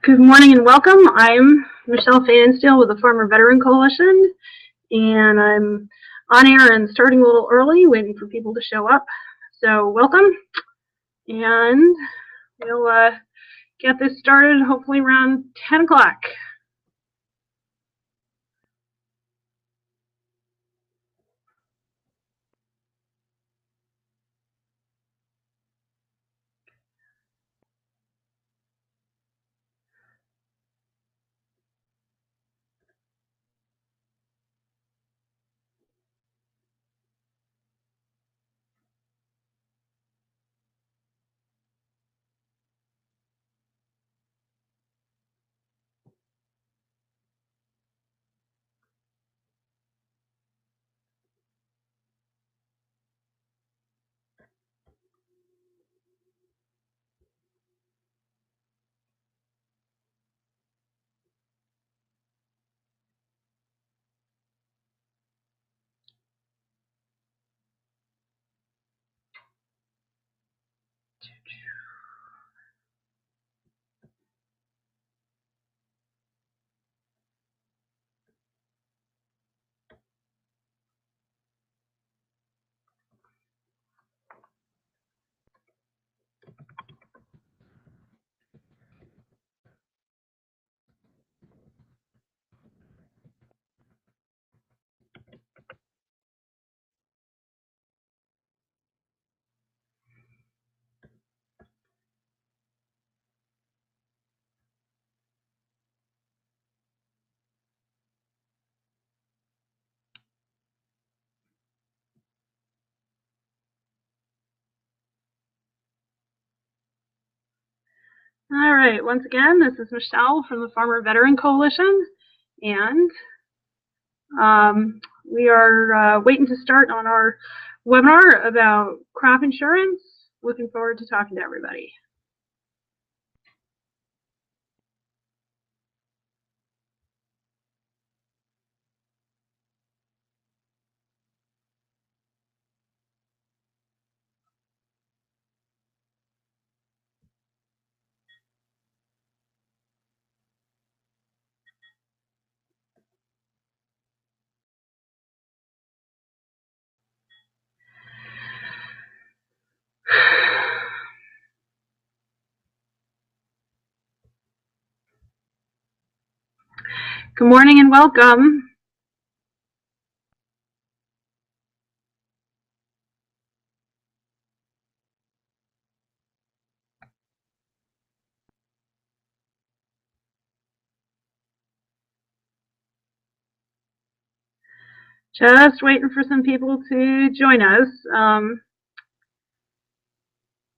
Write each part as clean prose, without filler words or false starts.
Good morning and welcome. I'm Michelle Fansteel with the Farmer Veteran Coalition, and I'm on air and starting a little early, waiting for people to show up. So welcome, and we'll get this started hopefully around 10 o'clock. All right, once again, this is Michelle from the Farmer Veteran Coalition, and we are waiting to start on our webinar about crop insurance. Looking forward to talking to everybody. Good morning and welcome. Just waiting for some people to join us.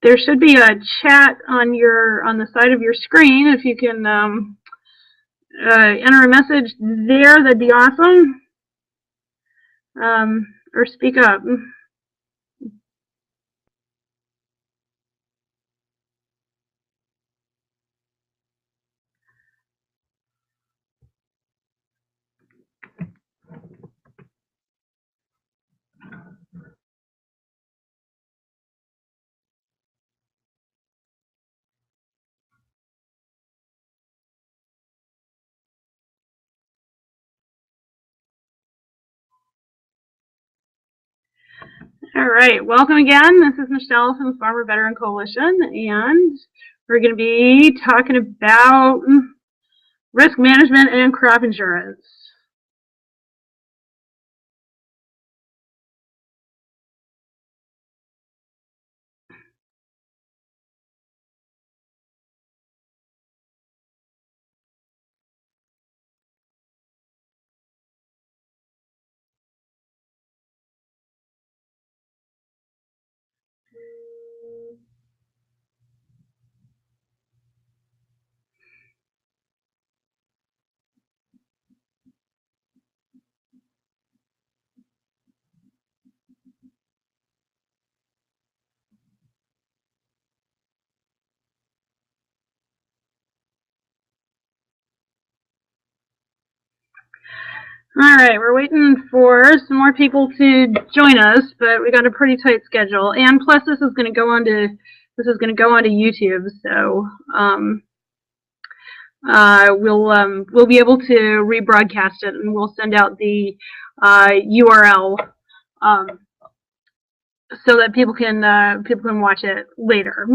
There should be a chat on the side of your screen. If you can enter a message there, that'd be awesome. Or speak up. All right, welcome again. This is Michelle from the Farmer Veteran Coalition, and we're going to be talking about risk management and crop insurance. All right, we're waiting for some more people to join us, but we got a pretty tight schedule. And plus, this is going to go on to YouTube. So we'll be able to rebroadcast it, and we'll send out the URL so that people can watch it later.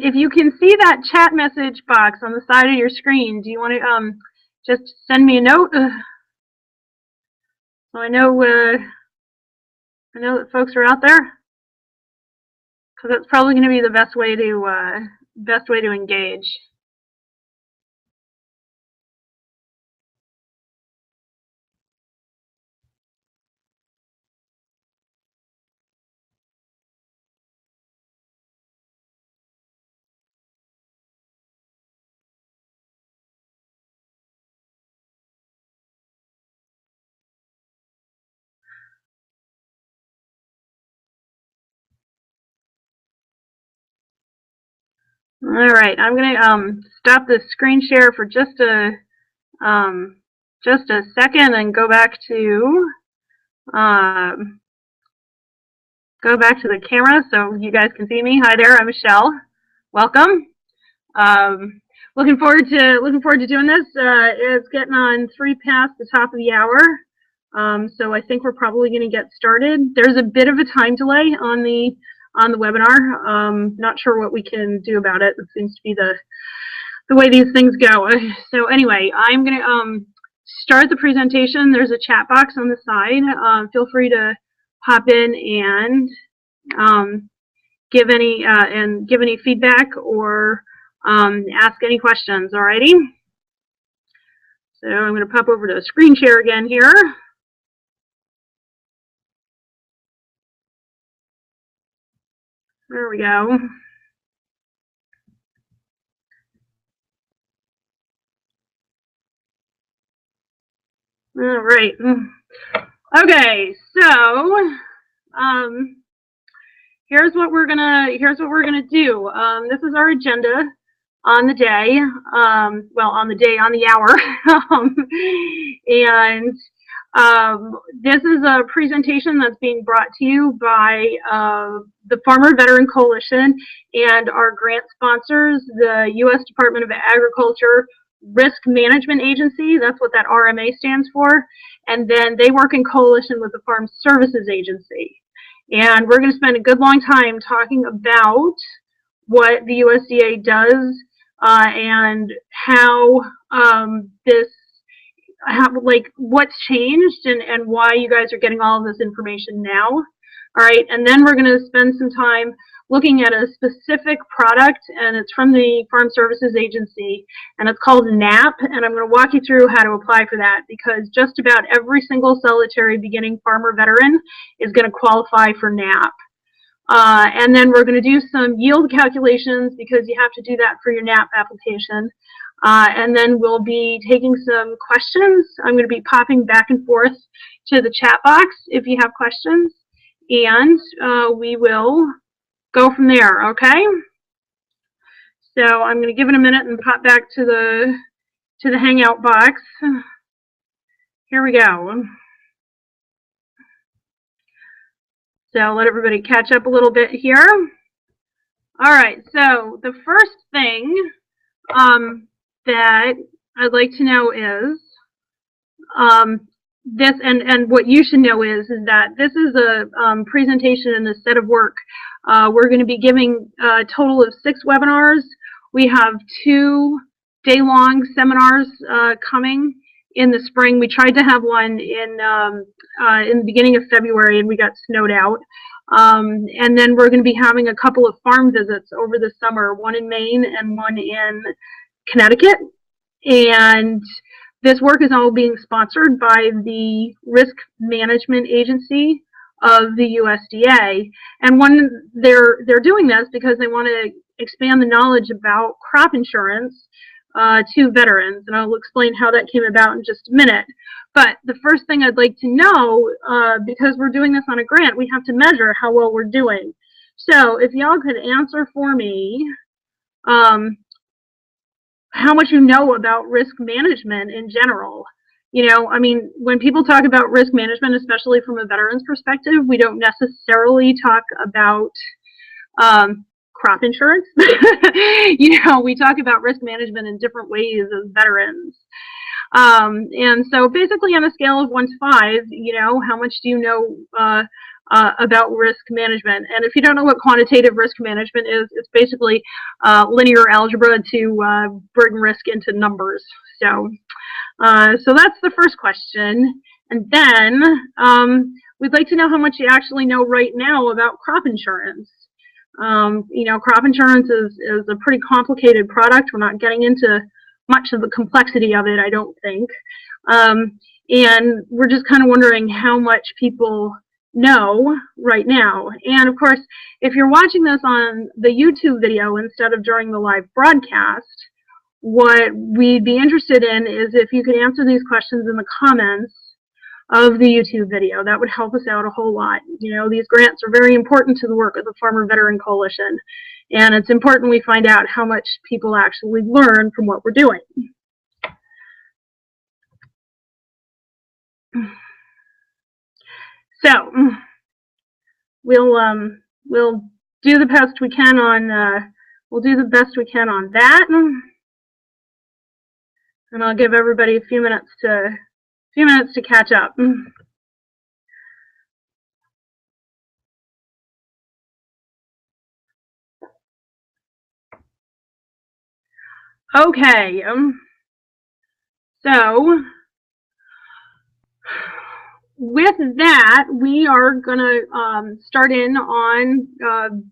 If you can see that chat message box on the side of your screen, do you want to just send me a note so I know that folks are out there? Because that's probably going to be the best way to engage. All right, I'm going to stop the screen share for just a second and go back to the camera so you guys can see me. Hi there, I'm Michelle. Welcome. Looking forward to doing this. It's getting on 3 past the top of the hour, so I think we're probably going to get started. There's a bit of a time delay on the webinar. Not sure what we can do about it. It seems to be the way these things go. So anyway, I'm going to start the presentation. There's a chat box on the side. Feel free to pop in and give any feedback or ask any questions. Alrighty. So I'm going to pop over to screen share again here. There we go. All right. Okay, so here's what we're gonna do. This is our agenda on the day. Well, on the hour, and this is a presentation that's being brought to you by the Farmer Veteran Coalition and our grant sponsors, the U.S. Department of Agriculture Risk Management Agency. That's what that RMA stands for. And then they work in coalition with the Farm Services Agency. And we're going to spend a good long time talking about what the USDA does and how what's changed and why you guys are getting all of this information now. All right, and then we're going to spend some time looking at a specific product, and it's from the Farm Services Agency, and it's called NAP, and I'm going to walk you through how to apply for that, because just about every single solitary beginning farmer veteran is going to qualify for NAP. And then we're going to do some yield calculations, because you have to do that for your NAP application. And then we'll be taking some questions. I'm going to be popping back and forth to the chat box if you have questions, and we will go from there, okay? So I'm going to give it a minute and pop back to the Hangout box. Here we go. So let everybody catch up a little bit here. All right, so the first thing that I'd like to know is this, and what you should know is that this is a presentation and a set of work. We're going to be giving a total of 6 webinars. We have 2 day-long seminars coming in the spring. We tried to have one in the beginning of February, and we got snowed out. And then we're going to be having a couple of farm visits over the summer, one in Maine and one in Connecticut. And this work is all being sponsored by the Risk Management Agency of the USDA. And when they're doing this because they want to expand the knowledge about crop insurance to veterans. And I'll explain how that came about in just a minute. But the first thing I'd like to know, because we're doing this on a grant, we have to measure how well we're doing. So if y'all could answer for me how much you know about risk management in general. You know, I mean, when people talk about risk management, especially from a veteran's perspective, we don't necessarily talk about crop insurance. You know, we talk about risk management in different ways as veterans. And so basically on a scale of 1 to 5, you know, how much do you know about risk management? And if you don't know what quantitative risk management is, it's basically linear algebra to burden risk into numbers. So that's the first question. And then we'd like to know how much you actually know right now about crop insurance. You know, crop insurance is a pretty complicated product. We're not getting into much of the complexity of it, I don't think. And we're just kind of wondering how much people know right now. And of course, if you're watching this on the YouTube video instead of during the live broadcast, what we'd be interested in is if you could answer these questions in the comments of the YouTube video. That would help us out a whole lot. You know, these grants are very important to the work of the Farmer Veteran Coalition, and it's important we find out how much people actually learn from what we're doing. So we'll do the best we can on that, and I'll give everybody a few minutes to catch up. Okay, so with that, we are going to start in on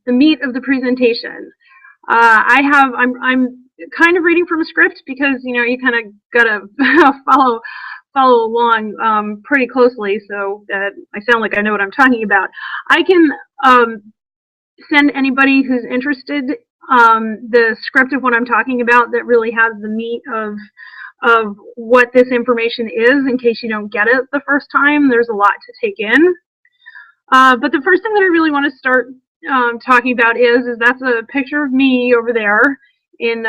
the meat of the presentation. I'm kind of reading from a script because, you know, you kind of got to follow along pretty closely so that I sound like I know what I'm talking about. I can send anybody who's interested the script of what I'm talking about that really has the meat of what this information is, in case you don't get it the first time. There's a lot to take in. But the first thing that I really want to start talking about is that's a picture of me over there in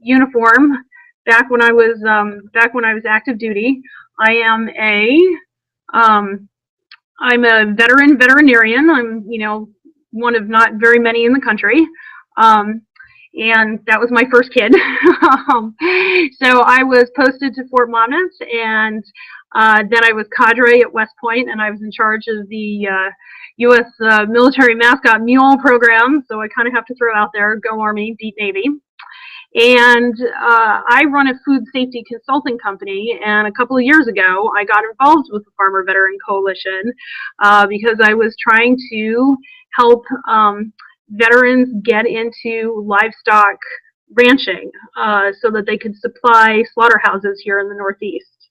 uniform back when I was active duty. I'm a veterinarian. I'm, you know, one of not very many in the country. And that was my first kid. So I was posted to Fort Monmouth, and then I was cadre at West Point, and I was in charge of the U.S. military mascot mule program. So I kind of have to throw out there, go Army, beat Navy. And I run a food safety consulting company, and a couple of years ago I got involved with the Farmer Veteran Coalition because I was trying to help veterans get into livestock ranching so that they could supply slaughterhouses here in the Northeast.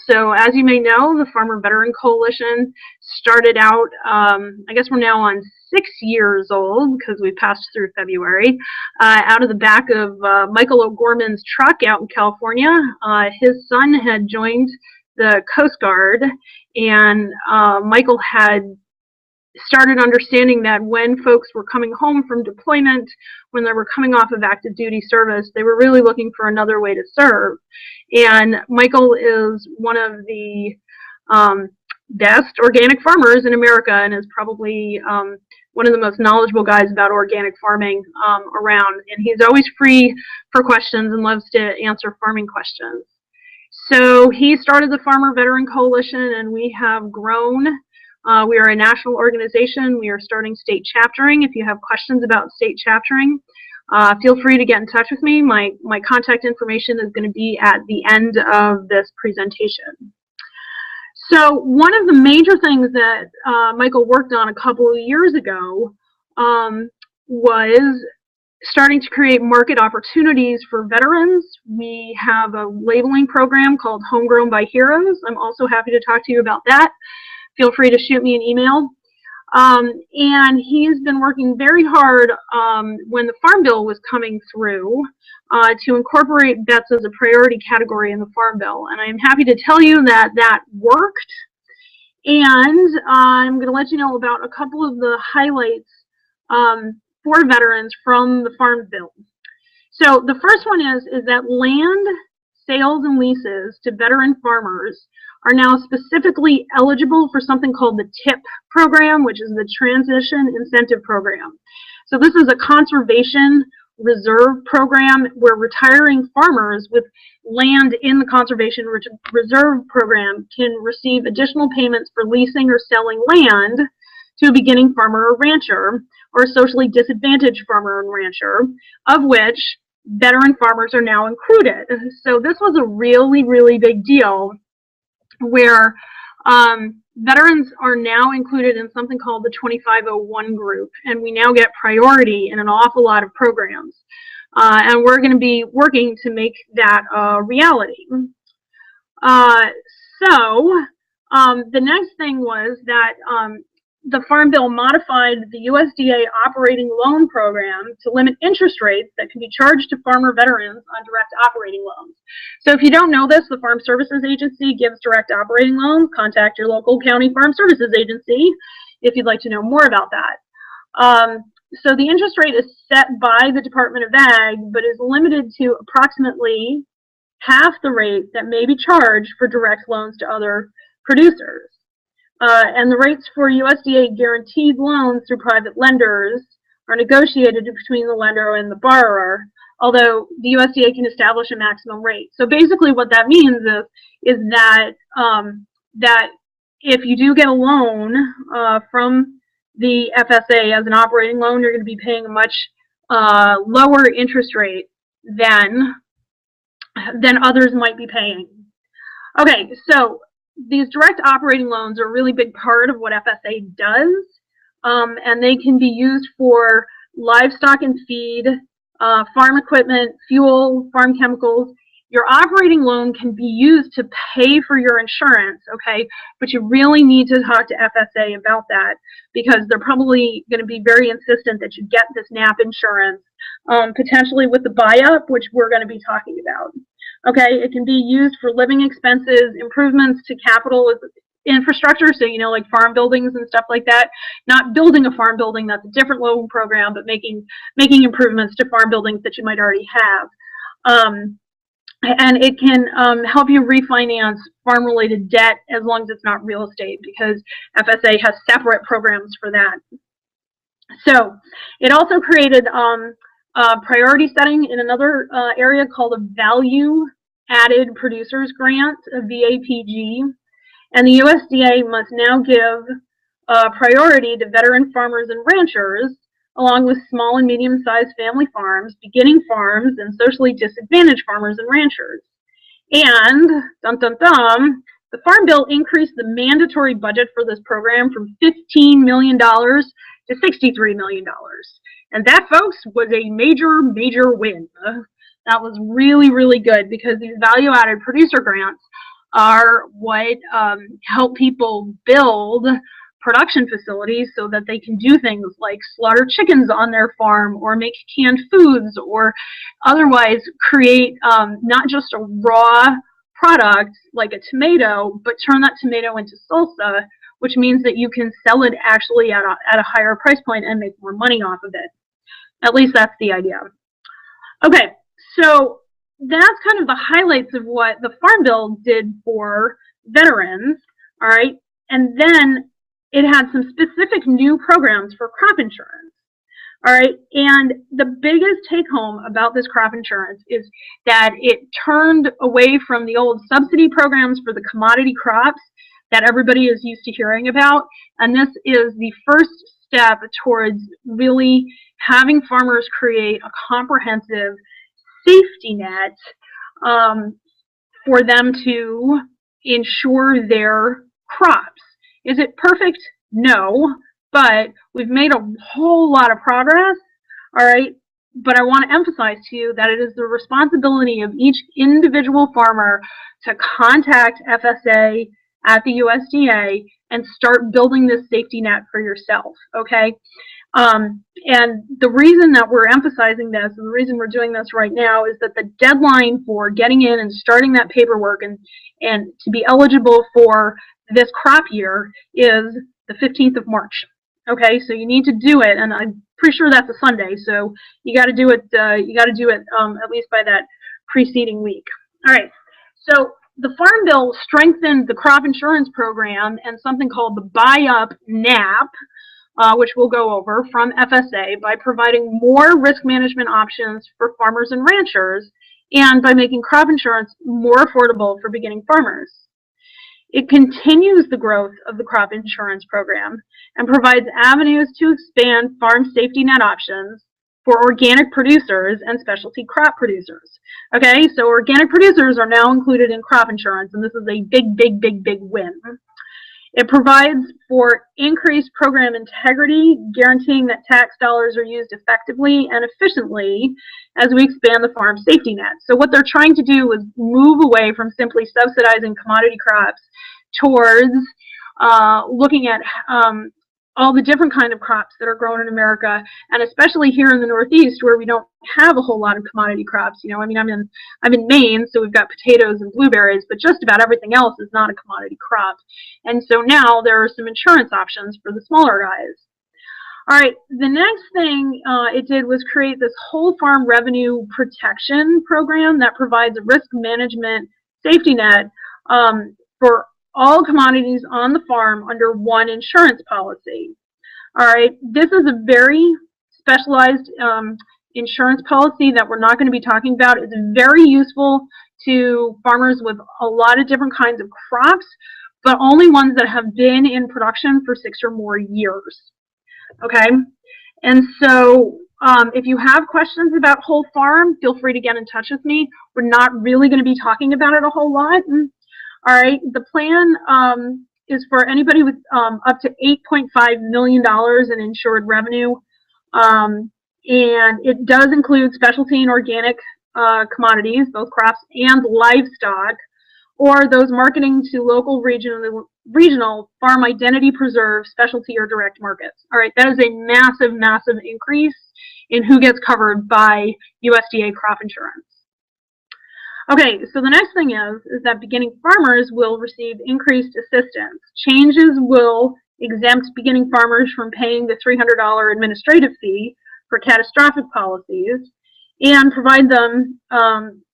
So as you may know, the Farmer Veteran Coalition started out, I guess we're now on 6 years old because we passed through February, out of the back of Michael O'Gorman's truck out in California. His son had joined the Coast Guard, and Michael had started understanding that when folks were coming home from deployment, when they were coming off of active duty service, they were really looking for another way to serve. And Michael is one of the best organic farmers in America, and is probably one of the most knowledgeable guys about organic farming around. And he's always free for questions and loves to answer farming questions. So he started the Farmer Veteran Coalition, and we have grown. We are a national organization. We are starting state chaptering. If you have questions about state chaptering, feel free to get in touch with me. My contact information is going to be at the end of this presentation. So one of the major things that Michael worked on a couple of years ago was starting to create market opportunities for veterans. We have a labeling program called Homegrown by Heroes. I'm also happy to talk to you about that. Feel free to shoot me an email. And he's been working very hard when the Farm Bill was coming through to incorporate vets as a priority category in the Farm Bill. And I'm happy to tell you that that worked. And I'm going to let you know about a couple of the highlights for veterans from the Farm Bill. So the first one is that land sales and leases to veteran farmers are now specifically eligible for something called the TIP program, which is the Transition Incentive Program. So this is a conservation reserve program where retiring farmers with land in the Conservation Reserve Program can receive additional payments for leasing or selling land to a beginning farmer or rancher, or a socially disadvantaged farmer and rancher, of which veteran farmers are now included. So this was a really, really big deal where veterans are now included in something called the 2501 group, and we now get priority in an awful lot of programs. And we're going to be working to make that a reality. The next thing was that the Farm Bill modified the USDA operating loan program to limit interest rates that can be charged to farmer veterans on direct operating loans. So if you don't know this, the Farm Services Agency gives direct operating loans. Contact your local county Farm Services Agency if you'd like to know more about that. So the interest rate is set by the Department of Ag, but is limited to approximately half the rate that may be charged for direct loans to other producers. And the rates for USDA guaranteed loans through private lenders are negotiated between the lender and the borrower, although the USDA can establish a maximum rate. So basically what that means is that, that if you do get a loan from the FSA as an operating loan, you're going to be paying a much lower interest rate than others might be paying. Okay, so these direct operating loans are a really big part of what FSA does, and they can be used for livestock and feed, farm equipment, fuel, farm chemicals. Your operating loan can be used to pay for your insurance, okay, but you really need to talk to FSA about that because they're probably going to be very insistent that you get this NAP insurance, potentially with the buy-up, which we're going to be talking about. Okay, it can be used for living expenses, improvements to capital infrastructure, so you know, like farm buildings and stuff like that. Not building a farm building, that's a different loan program, but making improvements to farm buildings that you might already have. And it can help you refinance farm-related debt as long as it's not real estate, because FSA has separate programs for that. So it also created priority setting in another area called a Value Added Producers Grant, a VAPG, and the USDA must now give priority to veteran farmers and ranchers, along with small and medium-sized family farms, beginning farms, and socially disadvantaged farmers and ranchers. And, dum dum dum, the Farm Bill increased the mandatory budget for this program from $15 million to $63 million. And that, folks, was a major, major win. That was really, really good because these value-added producer grants are what help people build production facilities so that they can do things like slaughter chickens on their farm or make canned foods or otherwise create not just a raw product like a tomato, but turn that tomato into salsa, which means that you can sell it actually at a higher price point and make more money off of it. At least that's the idea. Okay, so that's kind of the highlights of what the Farm Bill did for veterans, all right? And then it had some specific new programs for crop insurance, all right? And the biggest take home about this crop insurance is that it turned away from the old subsidy programs for the commodity crops that everybody is used to hearing about. And this is the first step towards really having farmers create a comprehensive safety net for them to insure their crops. Is it perfect? No, but we've made a whole lot of progress, all right? But I want to emphasize to you that it is the responsibility of each individual farmer to contact FSA at the USDA and start building this safety net for yourself, okay? And the reason that we're emphasizing this, and the reason we're doing this right now, is that the deadline for getting in and starting that paperwork and to be eligible for this crop year is the 15th of March. Okay, so you need to do it, and I'm pretty sure that's a Sunday, so you got to do it. You got to do it at least by that preceding week. All right, so the Farm Bill strengthened the crop insurance program and something called the Buy-Up NAP, which we'll go over, from FSA by providing more risk management options for farmers and ranchers and by making crop insurance more affordable for beginning farmers. It continues the growth of the crop insurance program and provides avenues to expand farm safety net options for organic producers and specialty crop producers. Okay, so organic producers are now included in crop insurance, and this is a big, big, big, big win. It provides for increased program integrity, guaranteeing that tax dollars are used effectively and efficiently as we expand the farm safety net. So what they're trying to do is move away from simply subsidizing commodity crops towards looking at all the different kind of crops that are grown in America, and especially here in the Northeast where we don't have a whole lot of commodity crops. You know, I mean, I'm in Maine, so we've got potatoes and blueberries, but just about everything else is not a commodity crop. And so now there are some insurance options for the smaller guys. All right, the next thing it did was create this whole farm revenue protection program that provides a risk management safety net for all commodities on the farm under one insurance policy. All right, this is a very specialized insurance policy that we're not going to be talking about. It's very useful to farmers with a lot of different kinds of crops, but only ones that have been in production for 6 or more years. Okay, and so if you have questions about whole farm, feel free to get in touch with me. We're not really going to be talking about it a whole lot. All right, the plan is for anybody with up to $8.5 million in insured revenue, and it does include specialty and organic commodities, both crops and livestock, or those marketing to local, regional farm identity preserve, specialty, or direct markets. All right, that is a massive, massive increase in who gets covered by USDA crop insurance. Okay, so the next thing is that beginning farmers will receive increased assistance. Changes will exempt beginning farmers from paying the $300 administrative fee for catastrophic policies and provide them,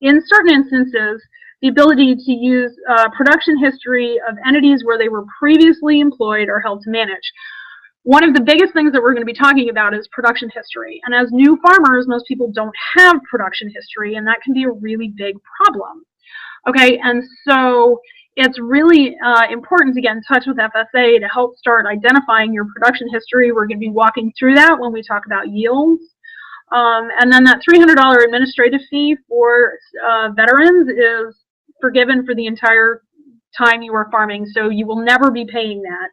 in certain instances, the ability to use production history of entities where they were previously employed or held to manage. One of the biggest things that we're going to be talking about is production history. And as new farmers, most people don't have production history, and that can be a really big problem. Okay, and so it's really important to get in touch with FSA to help start identifying your production history. We're going to be walking through that when we talk about yields. And then that $300 administrative fee for veterans is forgiven for the entire time you are farming, so you will never be paying that.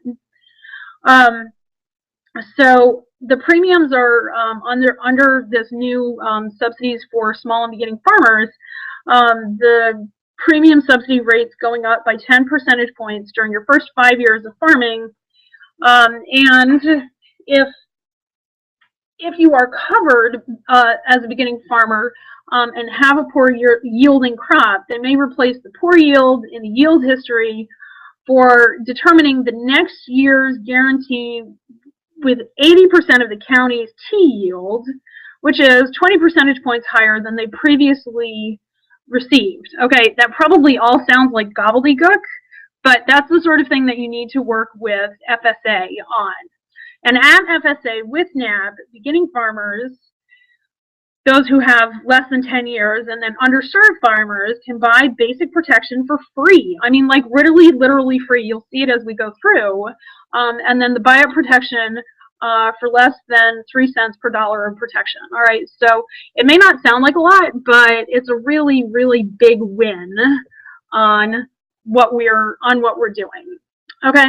So the premiums are under this new subsidies for small and beginning farmers. The premium subsidy rates going up by 10 percentage points during your first 5 years of farming. And if you are covered as a beginning farmer and have a poor yielding crop, they may replace the poor yield in the yield history for determining the next year's guarantee with 80% of the county's T yield, which is 20 percentage points higher than they previously received. Okay, that probably all sounds like gobbledygook, but that's the sort of thing that you need to work with FSA on. And at FSA with NAB, beginning farmers, those who have less than 10 years, and then underserved farmers can buy basic protection for free. I mean, like literally free. You'll see it as we go through. And then the buy-up protection for less than 3 cents per dollar of protection. All right, so it may not sound like a lot, but it's a really, really big win on what we're doing. Okay,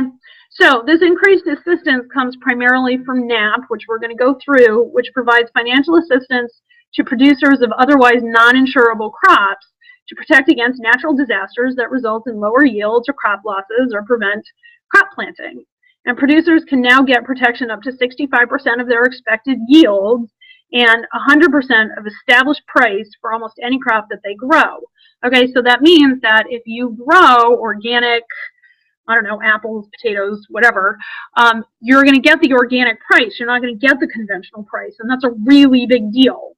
so this increased assistance comes primarily from NAP, which we're going to go through, which provides financial assistance to producers of otherwise non-insurable crops to protect against natural disasters that result in lower yields or crop losses or prevent crop planting. And producers can now get protection up to 65% of their expected yields and 100% of established price for almost any crop that they grow. Okay, so that means that if you grow organic, I don't know, apples, potatoes, whatever, you're going to get the organic price. You're not going to get the conventional price, and that's a really big deal.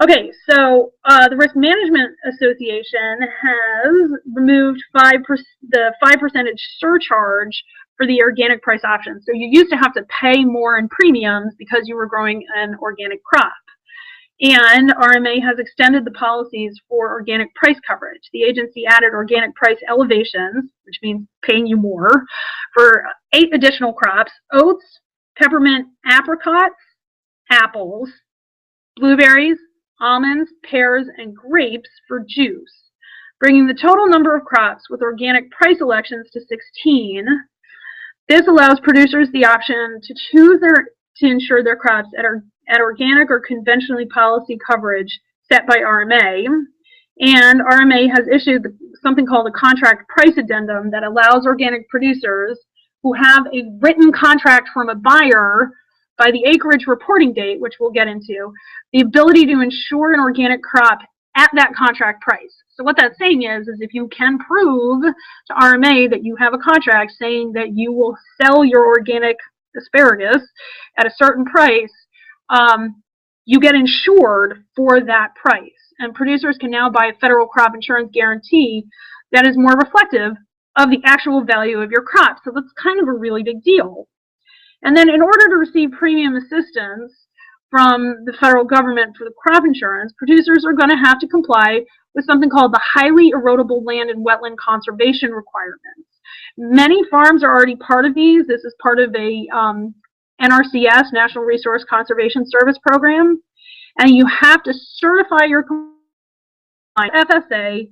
Okay, so the Risk Management Association has removed the 5% surcharge for the organic price option. So you used to have to pay more in premiums because you were growing an organic crop. And RMA has extended the policies for organic price coverage. The agency added organic price elevations, which means paying you more, for 8 additional crops: oats, peppermint, apricots, apples, blueberries, almonds, pears, and grapes for juice, bringing the total number of crops with organic price elections to 16. This allows producers the option to choose to insure their crops at organic or conventionally policy coverage set by RMA. And RMA has issued something called a contract price addendum that allows organic producers who have a written contract from a buyer by the acreage reporting date, which we'll get into, the ability to insure an organic crop at that contract price. So what that's saying is if you can prove to RMA that you have a contract saying that you will sell your organic asparagus at a certain price, you get insured for that price. And producers can now buy a federal crop insurance guarantee that is more reflective of the actual value of your crop. So that's kind of a really big deal. And then in order to receive premium assistance from the federal government for the crop insurance, producers are going to have to comply with something called the highly erodible land and wetland conservation requirements. Many farms are already part of these. This is part of a NRCS, National Resource Conservation Service program, and you have to certify your FSA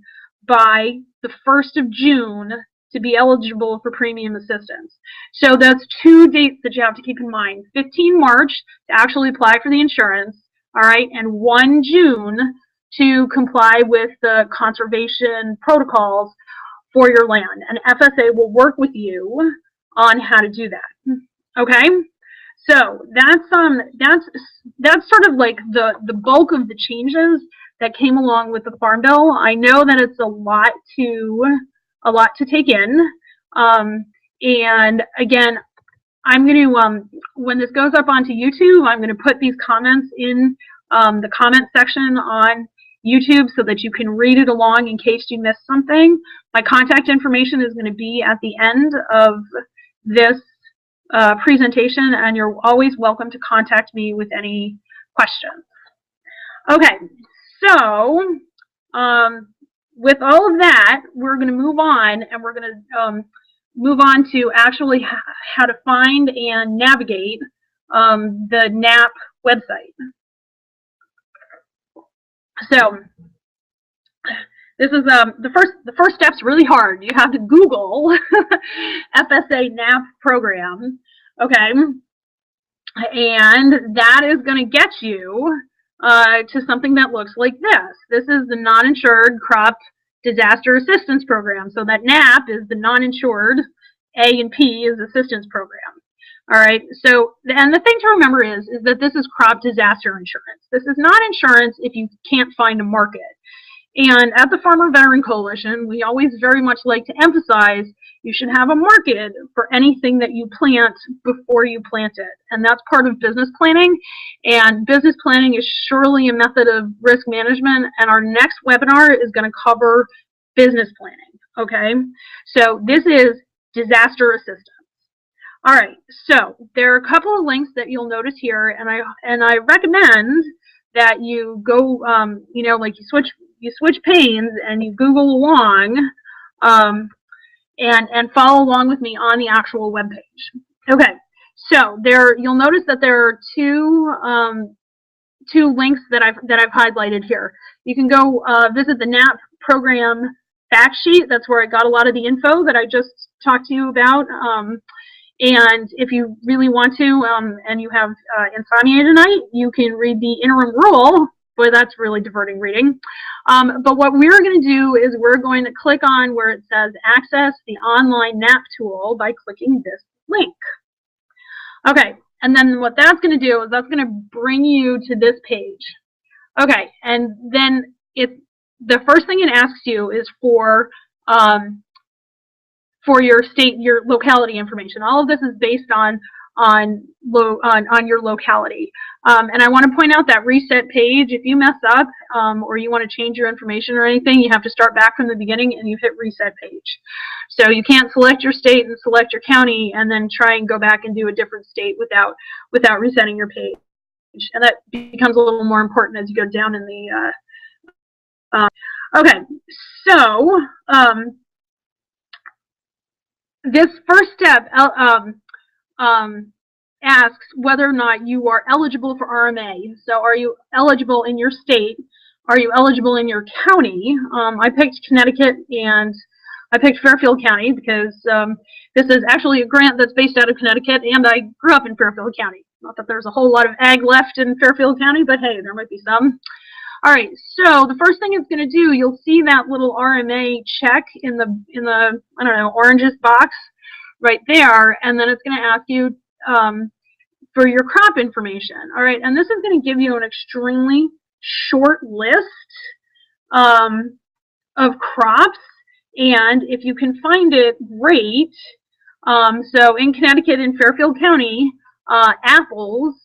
by the 1st of June to be eligible for premium assistance. So that's 2 dates that you have to keep in mind: 15 March to actually apply for the insurance, all right, and 1 June to comply with the conservation protocols for your land. And FSA will work with you on how to do that. Okay, so that's sort of like the bulk of the changes that came along with the Farm Bill. I know that it's a lot to take in, and again, I'm going to when this goes up onto YouTube, I'm going to put these comments in the comment section on YouTube so that you can read it along in case you missed something. My contact information is going to be at the end of this presentation, and you're always welcome to contact me with any questions. Okay, so with all of that, we're going to move on, and we're going to move on to actually how to find and navigate the NAP website. So this is the first step's really hard. You have to Google FSA NAP program, okay, and that is going to get you to something that looks like this. This is the Non-Insured Crop Disaster Assistance Program. So that NAP is the non-insured, A and P is assistance program. All right, so, and the thing to remember is that this is crop disaster insurance. This is not insurance if you can't find a market. And at the Farmer Veteran Coalition, we always very much like to emphasize you should have a market for anything that you plant before you plant it. And that's part of business planning. And business planning is surely a method of risk management. And our next webinar is going to cover business planning. Okay, so this is disaster assistance. All right, so there are a couple of links that you'll notice here, and I recommend that you go, you know, like you switch panes and you Google along, and follow along with me on the actual web page. Okay, so you'll notice that there are two links that I've highlighted here. You can go visit the NAP program fact sheet. That's where I got a lot of the info that I just talked to you about. And if you really want to, and you have insomnia tonight, you can read the interim rule. Boy, that's really diverting reading. But what we're going to do is we're going to click on where it says access the online NAP tool by clicking this link. Okay, and then what that's going to do is that's going to bring you to this page. Okay, and then the first thing it asks you is for your state, your locality information. All of this is based on on your locality. And I want to point out that reset page, if you mess up or you want to change your information or anything, you have to start back from the beginning and you hit reset page. So you can't select your state and select your county and then try and go back and do a different state without resetting your page. And that becomes a little more important as you go down in the okay, so this first step asks whether or not you are eligible for RMA. So are you eligible in your state? Are you eligible in your county? I picked Connecticut and I picked Fairfield County because this is actually a grant that's based out of Connecticut, and I grew up in Fairfield County. Not that there's a whole lot of ag left in Fairfield County, but hey, there might be some. All right, so the first thing it's going to do, you'll see that little RMA check in the I don't know, orangish box right there, and then it's going to ask you for your crop information. All right, and this is going to give you an extremely short list of crops, and if you can find it, great. So in Connecticut, in Fairfield County, apples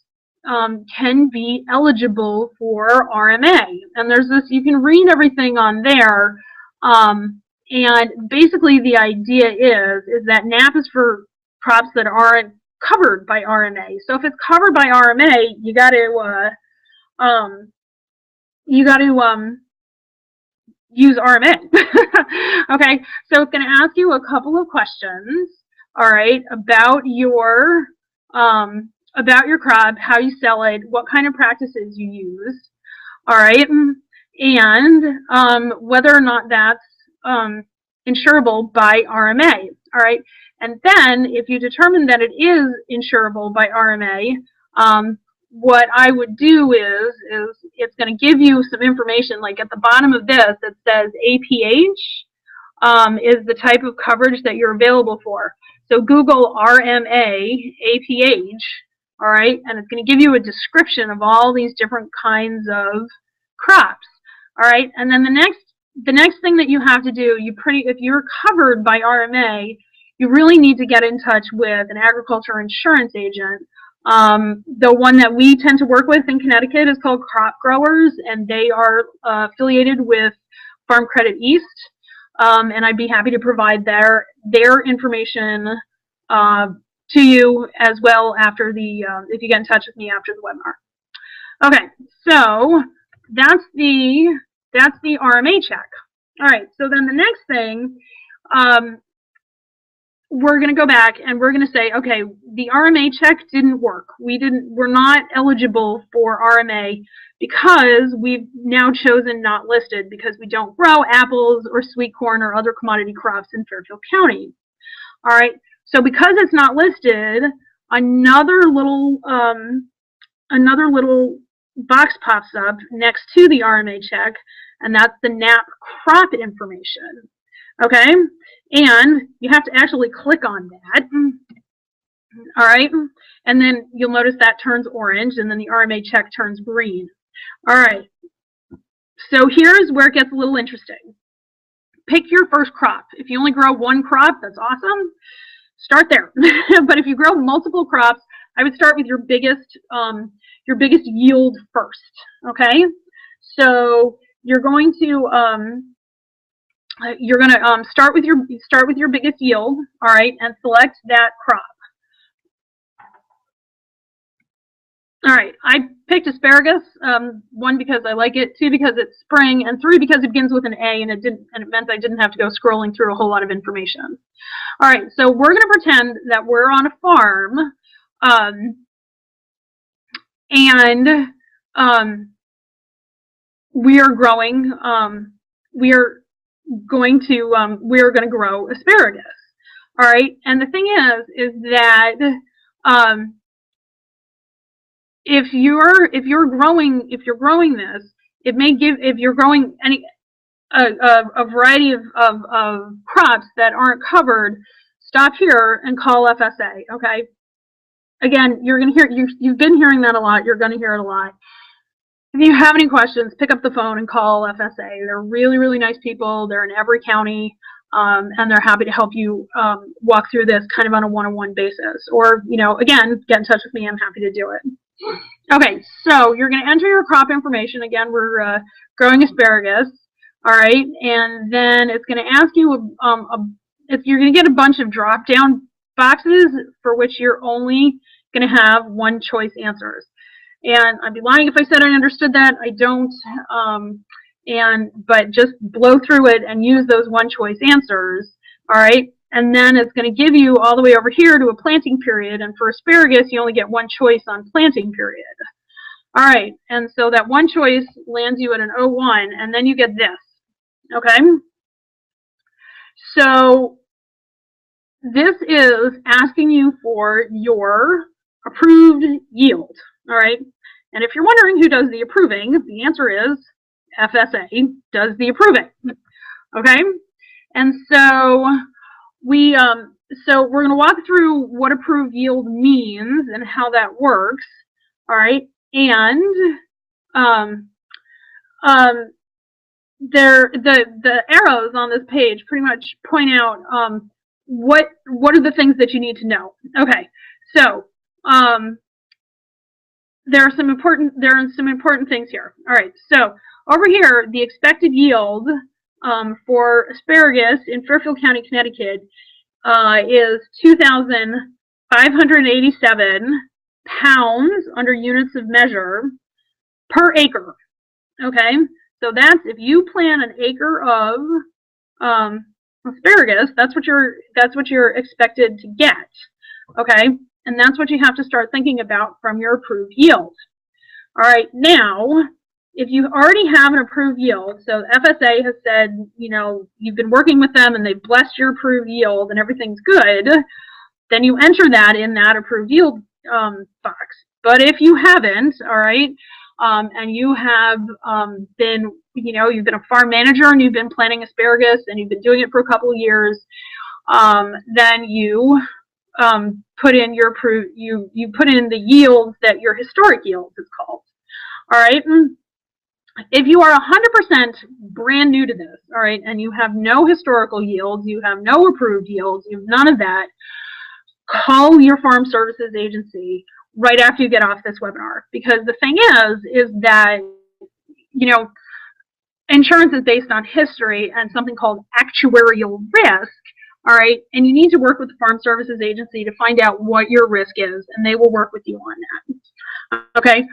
can be eligible for RMA, and there's this, you can read everything on there, and basically the idea is that NAP is for crops that aren't covered by RMA. So if it's covered by RMA, you got to use RMA. Okay, so it's going to ask you a couple of questions, all right, about your crop, how you sell it, what kind of practices you use, all right, and whether or not that's insurable by RMA, all right. And then if you determine that it is insurable by RMA, what I would do is it's going to give you some information, like at the bottom of this, it says APH is the type of coverage that you're available for. So Google RMA, APH, all right, and it's going to give you a description of all these different kinds of crops, all right. And then the next thing that you have to do, if you're covered by RMA, you really need to get in touch with an agriculture insurance agent. The one that we tend to work with in Connecticut is called Crop Growers, and they are affiliated with Farm Credit East, and I'd be happy to provide their information to you as well after the if you get in touch with me after the webinar. Okay, so that's the RMA check. All right, so then the next thing, we're going to go back and we're going to say, okay, the RMA check didn't work. We're not eligible for RMA because we've now chosen not listed because we don't grow apples or sweet corn or other commodity crops in Fairfield County. All right, so because it's not listed, another little box pops up next to the RMA check, and that's the NAP crop information. Okay, and you have to actually click on that. All right, and then you'll notice that turns orange, and then the RMA check turns green. All right, so here's where it gets a little interesting. Pick your first crop. If you only grow one crop, that's awesome. Start there. But if you grow multiple crops, I would start with your biggest yield first. Okay, so you're going to start with your biggest yield, all right, and select that crop. All right, I picked asparagus, 1 because I like it, 2 because it's spring, and 3 because it begins with an A, and it meant I didn't have to go scrolling through a whole lot of information. All right, so we're going to pretend that we're on a farm, and we are growing. We're going to grow asparagus. All right, and the thing is that if you're growing this, it may give, if you're growing a variety of crops that aren't covered, stop here and call FSA. Okay, again, you've been hearing that a lot. You're going to hear it a lot. If you have any questions, pick up the phone and call FSA. They're really, really nice people. They're in every county. and they're happy to help you walk through this kind of on a one-on-one basis. Or, you know, again, get in touch with me. I'm happy to do it. Okay, so you're going to enter your crop information. Again, we're growing asparagus. All right, and then it's going to ask you if you're going to get a bunch of drop-down boxes for which you're only going to have one choice answers. And I'd be lying if I said I understood that. I don't. But just blow through it and use those one choice answers. All right, and then it's going to give you all the way over here to a planting period. And for asparagus, you only get one choice on planting period. All right, and so that one choice lands you at an 01, and then you get this. Okay, so this is asking you for your approved yield. All right, and if you're wondering who does the approving, the answer is FSA does the approving. Okay, and so we're going to walk through what approved yield means and how that works. All right, and the arrows on this page pretty much point out what are the things that you need to know. Okay, so there are some important things here. All right, so over here, the expected yield for asparagus in Fairfield County, Connecticut is 2,587 pounds under units of measure per acre. Okay, so that's if you plant an acre of asparagus, that's what you're expected to get. Okay, and that's what you have to start thinking about from your approved yield. All right, now if you already have an approved yield, so FSA has said, you know, you've been working with them and they've blessed your approved yield and everything's good, then you enter that in that approved yield box. But if you haven't, all right, and you have been, you know, you've been a farm manager and you've been planting asparagus and you've been doing it for a couple of years, then you put in your approved, you put in the yields that your historic yields is called. All right. If you are 100% brand new to this, all right, and you have no historical yields, you have no approved yields, you have none of that, call your farm services agency right after you get off this webinar. Because the thing is that, you know, insurance is based on history and something called actuarial risk, all right, and you need to work with the farm services agency to find out what your risk is, and they will work with you on that. Okay.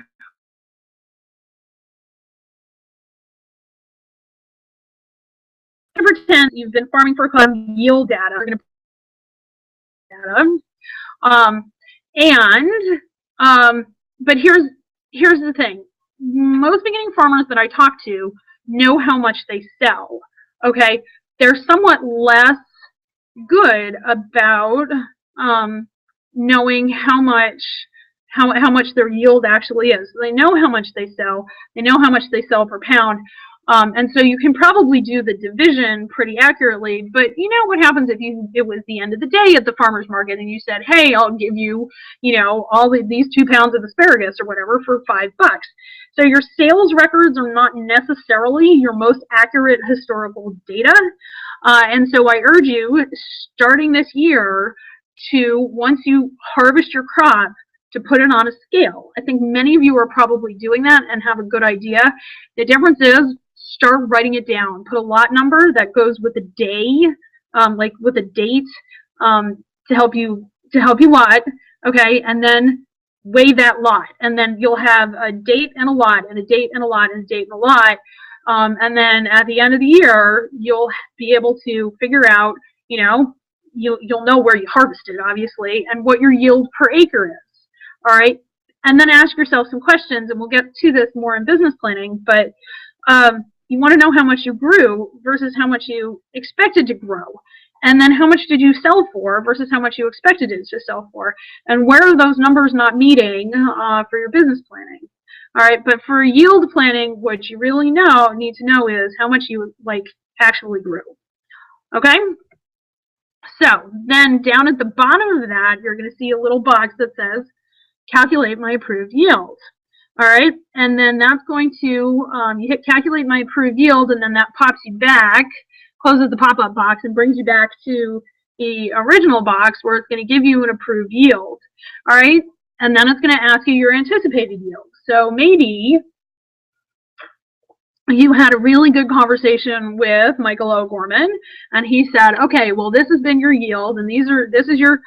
Pretend you've been farming for yield data. We're going to data. But here's the thing. Most beginning farmers that I talk to know how much they sell. Okay, they're somewhat less good about knowing how much their yield actually is. So they know how much they sell. They know how much they sell per pound. And so you can probably do the division pretty accurately, but you know what happens if it was the end of the day at the farmer's market and you said, hey, I'll give you, you know, all these 2 pounds of asparagus or whatever for $5. So your sales records are not necessarily your most accurate historical data. And so I urge you, starting this year, to, once you harvest your crop, to put it on a scale. I think many of you are probably doing that and have a good idea. The difference is, start writing it down. Put a lot number that goes with a day, like with a date, to help you lot. Okay, and then weigh that lot, and then you'll have a date and a lot, and a date and a lot, and a date and a lot, and then at the end of the year, you'll be able to figure out, you know, you'll know where you harvested, obviously, and what your yield per acre is. All right, and then ask yourself some questions, and we'll get to this more in business planning, but you want to know how much you grew versus how much you expected to grow. And then how much did you sell for versus how much you expected it to sell for. And where are those numbers not meeting for your business planning. All right, but for yield planning, what you really need to know is how much you actually grew. Okay? So then down at the bottom of that, you're going to see a little box that says, calculate my approved yield. All right, and then that's going to, you hit calculate my approved yield, and then that pops you back closes the pop-up box and brings you back to the original box where it's going to give you an approved yield. All right, and then it's going to ask you your anticipated yield. So maybe you had a really good conversation with Michael O'Gorman, and he said, okay, well, this has been your yield, and this is your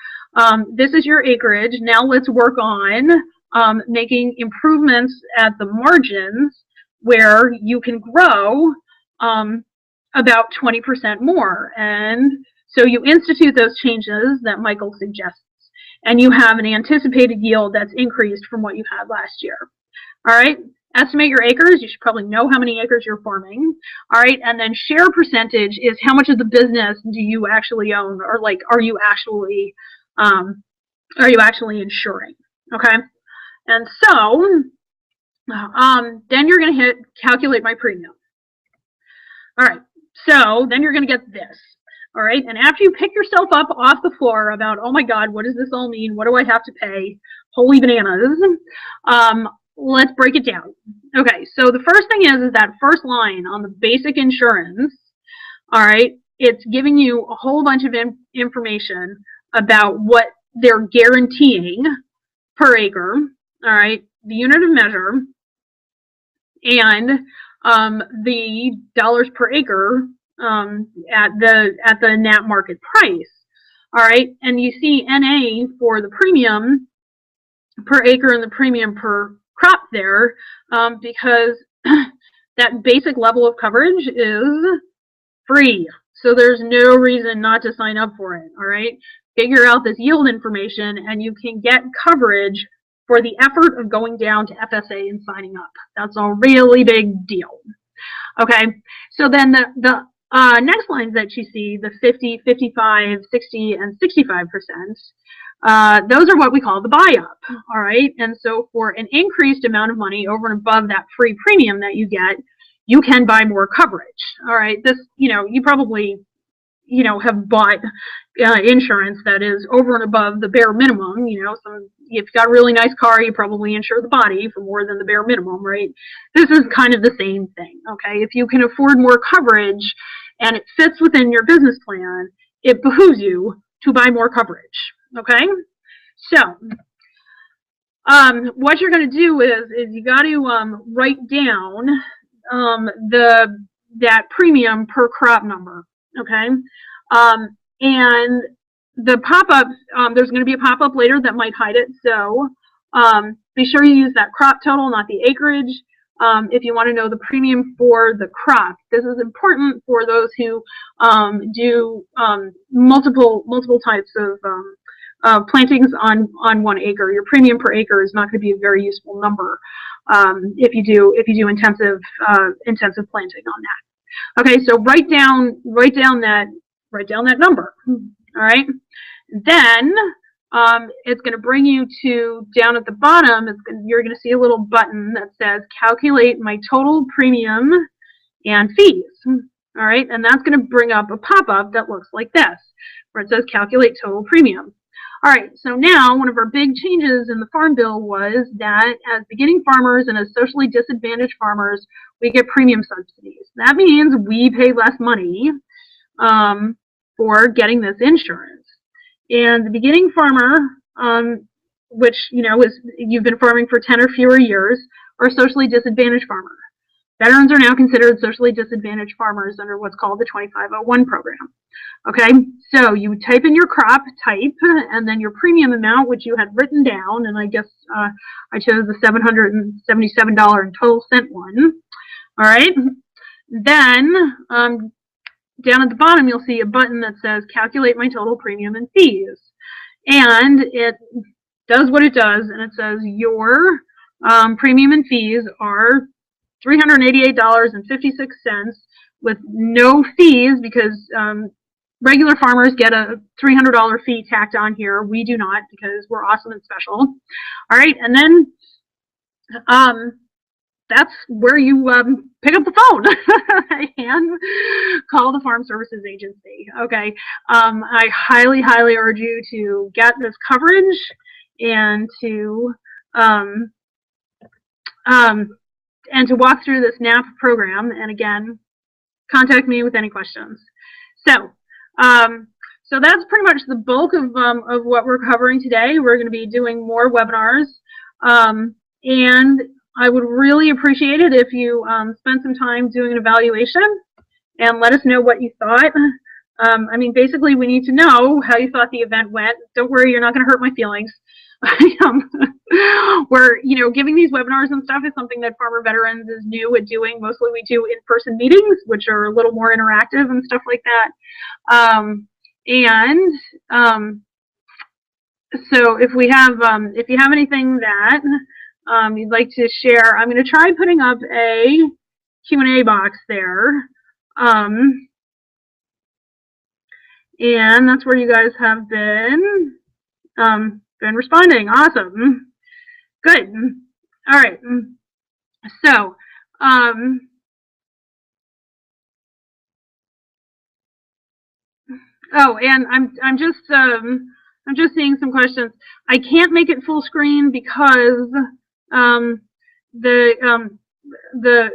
acreage. Now let's work on making improvements at the margins where you can grow about 20% more. And so you institute those changes that Michael suggests, and you have an anticipated yield that's increased from what you had last year. All right, estimate your acres. You should probably know how many acres you're farming. All right, and then share percentage is how much of the business do you actually own, or like are you actually insuring? Okay, and so then you're going to hit calculate my premium. All right, so then you're going to get this. All right, and after you pick yourself up off the floor about, oh my God, what does this all mean? What do I have to pay? Holy bananas. Let's break it down. Okay, so the first thing is that first line on the basic insurance. All right, it's giving you a whole bunch of information about what they're guaranteeing per acre. All right, the unit of measure, and the dollars per acre at the net market price. All right, and you see NA for the premium per acre and the premium per crop there, because that basic level of coverage is free. So there's no reason not to sign up for it. All right, figure out this yield information and you can get coverage for the effort of going down to FSA and signing up. That's a really big deal. Okay, so then the next lines that you see, the 50, 55, 60, and 65%, those are what we call the buy-up, all right? And so for an increased amount of money over and above that free premium that you get, you can buy more coverage, all right? This, you probably, have bought insurance that is over and above the bare minimum. If you've got a really nice car, you probably insure the body for more than the bare minimum, right? This is kind of the same thing, okay? If you can afford more coverage and it fits within your business plan, it behooves you to buy more coverage, okay? So what you're going to do is you got to write down that premium per crop number, okay? And the pop-up, there's going to be a pop-up later that might hide it, so be sure you use that crop total, not the acreage, if you want to know the premium for the crop. This is important for those who do multiple types of plantings on 1 acre. Your premium per acre is not going to be a very useful number if you do intensive planting on that. Okay, so write down that number. All right, then it's going to bring you to down at the bottom. You're going to see a little button that says calculate my total premium and fees. All right, and that's going to bring up a pop-up that looks like this, where it says calculate total premium. All right, so now one of our big changes in the Farm Bill was that as beginning farmers and as socially disadvantaged farmers, we get premium subsidies. That means we pay less money for getting this insurance. And the beginning farmer, which is you've been farming for 10 or fewer years, or a socially disadvantaged farmer. Veterans are now considered socially disadvantaged farmers under what's called the 2501 program. Okay, so you type in your crop type and then your premium amount, which you had written down, and I guess I chose the $777.12 one. All right, then down at the bottom you'll see a button that says calculate my total premium and fees, and it does what it does, and it says your premium and fees are $388.56 with no fees, because regular farmers get a $300 fee tacked on here. We do not, because we're awesome and special. All right, and then that's where you pick up the phone and call the Farm Services Agency. Okay, I highly, highly urge you to get this coverage and to walk through this NAP program. And again, contact me with any questions. So, so that's pretty much the bulk of what we're covering today. We're going to be doing more webinars, and I would really appreciate it if you spent some time doing an evaluation and let us know what you thought. I mean, basically, we need to know how you thought the event went. Don't worry, you're not going to hurt my feelings. We're, giving these webinars and stuff is something that Farmer Veterans is new at doing. Mostly we do in-person meetings, which are a little more interactive and stuff like that. So if you have anything that you'd like to share, I'm going to try putting up a Q&A box there. And that's where you guys have been responding. Awesome. Good. All right. So, oh, and I'm just seeing some questions. I can't make it full screen because the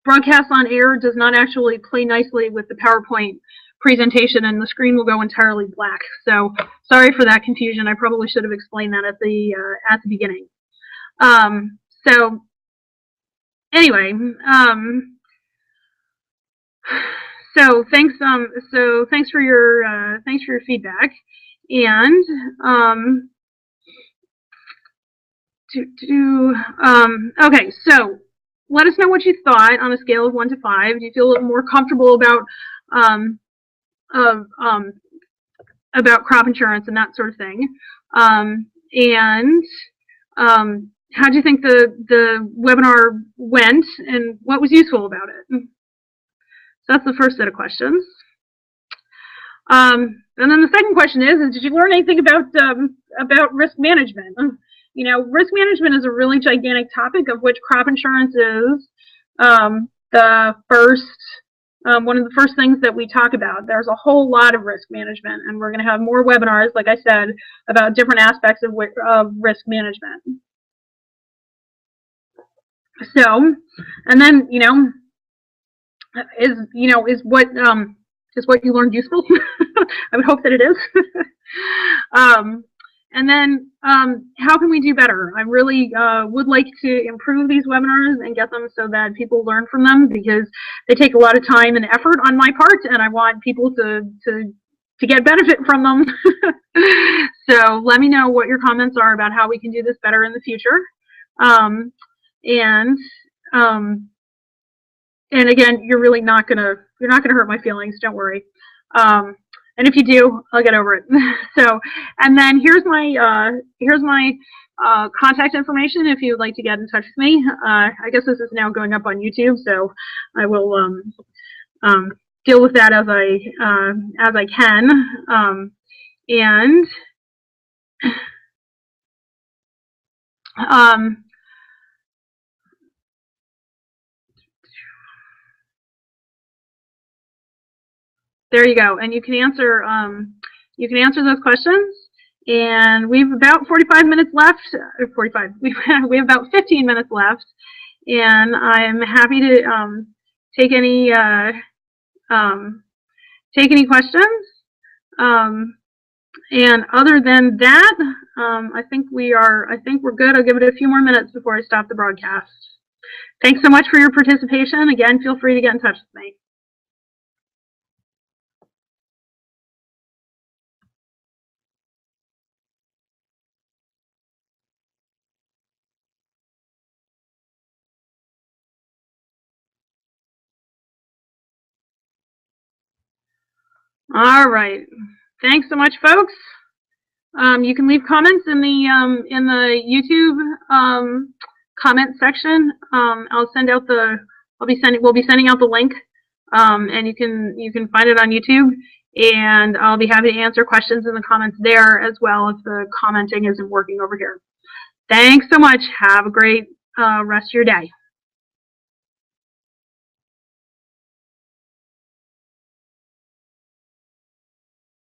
broadcast on air does not actually play nicely with the PowerPoint presentation, and the screen will go entirely black. So sorry for that confusion. I probably should have explained that at the beginning. So anyway, so thanks for your feedback, and okay, so let us know what you thought on a scale of 1 to 5. Do you feel a little more comfortable about crop insurance and that sort of thing? And how do you think the webinar went, and what was useful about it? So that's the first set of questions. And then the second question is did you learn anything about risk management? Risk management is a really gigantic topic, of which crop insurance is the first. One of the first things that we talk about. There's a whole lot of risk management, and we're going to have more webinars, like I said, about different aspects of risk management. So, and then is what you learned useful? I would hope that it is. And then how can we do better? I really would like to improve these webinars and get them so that people learn from them, because they take a lot of time and effort on my part, and I want people to get benefit from them. So let me know what your comments are about how we can do this better in the future. And again, you're really not gonna hurt my feelings. Don't worry. And if you do, I'll get over it. So, and then here's my contact information if you'd like to get in touch with me. I guess this is now going up on YouTube, so I will deal with that as I can. There you go, and you can answer those questions. And we have about 45 minutes left. 45. We have about 15 minutes left, and I'm happy to take any questions. And other than that, I think we're good. I'll give it a few more minutes before I stop the broadcast. Thanks so much for your participation. Again, feel free to get in touch with me. All right. Thanks so much, folks. You can leave comments in the YouTube comment section. We'll be sending out the link, and you can find it on YouTube. And I'll be happy to answer questions in the comments there as well if the commenting isn't working over here. Thanks so much. Have a great rest of your day.